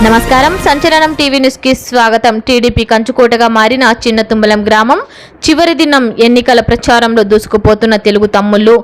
నమస్కారం. సంచలనం TV news కి స్వాగతం. టీడీపీ కంచుకోటగా మారిన చిన్నతుమ్మలం గ్రామం చివరి దినం ఎన్నికల ప్రచారంలో దూసుకుపోతున్న తెలుగు తమ్ముళ్లు.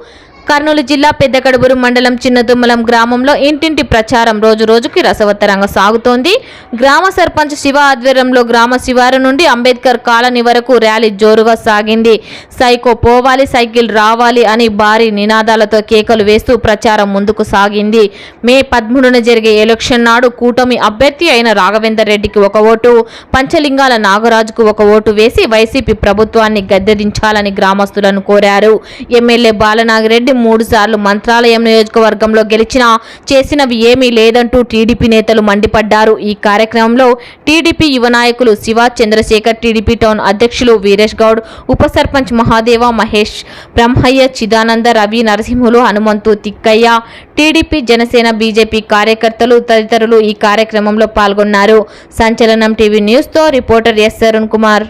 కర్నూలు జిల్లా పెద్దకడుబూరు మండలం చిన్నతుమ్మలం గ్రామంలో ఇంటింటి ప్రచారం రోజు రోజుకి రసవత్తరంగా సాగుతోంది. గ్రామ సర్పంచ్ శివ ఆధ్వర్యంలో గ్రామ శివారు నుండి అంబేద్కర్ కాలనీ వరకు ర్యాలీ జోరుగా సాగింది. సైకో పోవాలి, సైకిల్ రావాలి అని భారీ నినాదాలతో కేకలు వేస్తూ ప్రచారం ముందుకు సాగింది. మే 13న జరిగే ఎలక్షన్ నాడు కూటమి అభ్యర్థి అయిన రాఘవేందర్ రెడ్డికి ఒక ఓటు, పంచలింగాల నాగరాజుకు ఒక ఓటు వేసి వైసీపీ ప్రభుత్వాన్ని గద్దెదించాలని గ్రామస్తులను కోరారు. ఎమ్మెల్యే బాలనాగిరెడ్డి 3 సార్లు మంత్రాలయం నియోజకవర్గంలో గెలిచినా చేసినవి ఏమీ లేదంటూ టీడీపీ నేతలు మండిపడ్డారు. ఈ కార్యక్రమంలో టీడీపీ యువ నాయకులు శివ, చంద్రశేఖర్, టీడీపీ టౌన్ అధ్యక్షులు వీరేష్ గౌడ్, ఉప సర్పంచ్ మహాదేవ, మహేష్, బ్రహ్మయ్య, చిదానంద, రవి, నరసింహులు, హనుమంతు, తిక్కయ్య, టీడీపీ, జనసేన, బీజేపీ కార్యకర్తలు తదితరులు ఈ కార్యక్రమంలో పాల్గొన్నారు. సంచలనం టీవీ న్యూస్ తో reporter yes Arun Kumar.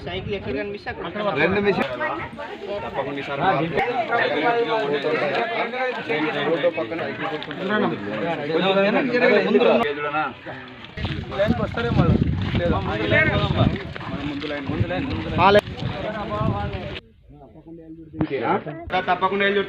Cycle ఎక్కడ కనిపిస్తే అక్కడ తప్పకుండా వెళ్ళి